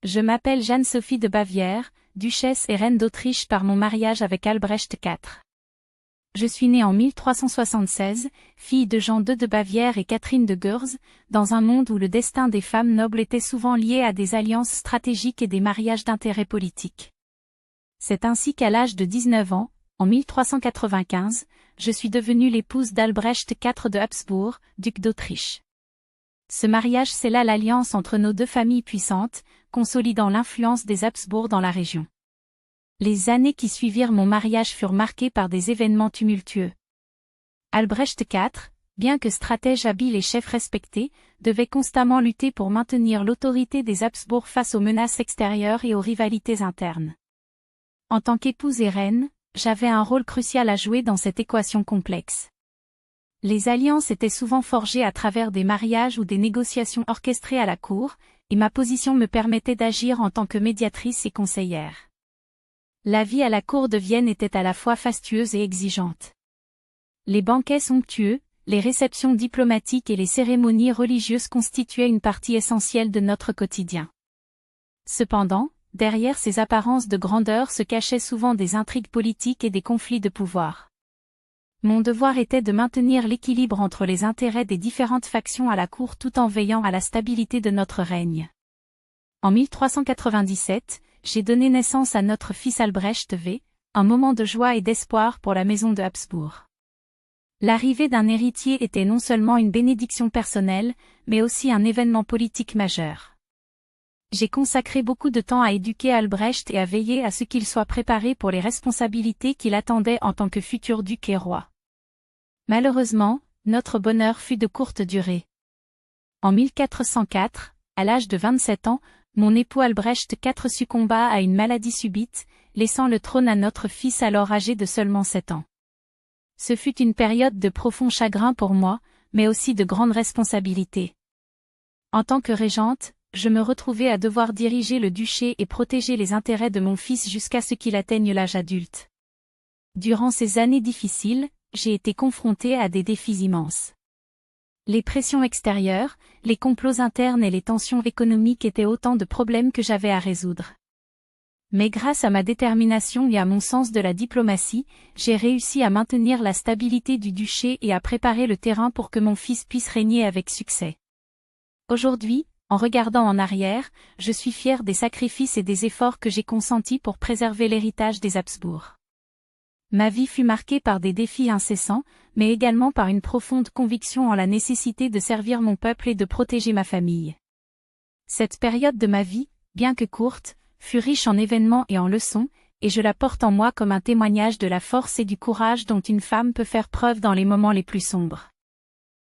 Je m'appelle Jeanne-Sophie de Bavière, duchesse et reine d'Autriche par mon mariage avec Albrecht IV. Je suis née en 1376, fille de Jean II de Bavière et Catherine de Gurz, dans un monde où le destin des femmes nobles était souvent lié à des alliances stratégiques et des mariages d'intérêt politique. C'est ainsi qu'à l'âge de 19 ans, en 1395, je suis devenue l'épouse d'Albrecht IV de Habsbourg, duc d'Autriche. Ce mariage scella l'alliance entre nos deux familles puissantes, consolidant l'influence des Habsbourg dans la région. Les années qui suivirent mon mariage furent marquées par des événements tumultueux. Albrecht IV, bien que stratège habile et chef respecté, devait constamment lutter pour maintenir l'autorité des Habsbourg face aux menaces extérieures et aux rivalités internes. En tant qu'épouse et reine, j'avais un rôle crucial à jouer dans cette équation complexe. Les alliances étaient souvent forgées à travers des mariages ou des négociations orchestrées à la cour, et ma position me permettait d'agir en tant que médiatrice et conseillère. La vie à la cour de Vienne était à la fois fastueuse et exigeante. Les banquets somptueux, les réceptions diplomatiques et les cérémonies religieuses constituaient une partie essentielle de notre quotidien. Cependant, derrière ces apparences de grandeur se cachaient souvent des intrigues politiques et des conflits de pouvoir. Mon devoir était de maintenir l'équilibre entre les intérêts des différentes factions à la cour tout en veillant à la stabilité de notre règne. En 1397, j'ai donné naissance à notre fils Albrecht V, un moment de joie et d'espoir pour la maison de Habsbourg. L'arrivée d'un héritier était non seulement une bénédiction personnelle, mais aussi un événement politique majeur. J'ai consacré beaucoup de temps à éduquer Albrecht et à veiller à ce qu'il soit préparé pour les responsabilités qui l'attendaient en tant que futur duc et roi. Malheureusement, notre bonheur fut de courte durée. En 1404, à l'âge de 27 ans, mon époux Albrecht IV succomba à une maladie subite, laissant le trône à notre fils alors âgé de seulement 7 ans. Ce fut une période de profond chagrin pour moi, mais aussi de grandes responsabilités. En tant que régente, je me retrouvais à devoir diriger le duché et protéger les intérêts de mon fils jusqu'à ce qu'il atteigne l'âge adulte. Durant ces années difficiles, j'ai été confrontée à des défis immenses. Les pressions extérieures, les complots internes et les tensions économiques étaient autant de problèmes que j'avais à résoudre. Mais grâce à ma détermination et à mon sens de la diplomatie, j'ai réussi à maintenir la stabilité du duché et à préparer le terrain pour que mon fils puisse régner avec succès. Aujourd'hui, en regardant en arrière, je suis fière des sacrifices et des efforts que j'ai consentis pour préserver l'héritage des Habsbourg. Ma vie fut marquée par des défis incessants, mais également par une profonde conviction en la nécessité de servir mon peuple et de protéger ma famille. Cette période de ma vie, bien que courte, fut riche en événements et en leçons, et je la porte en moi comme un témoignage de la force et du courage dont une femme peut faire preuve dans les moments les plus sombres.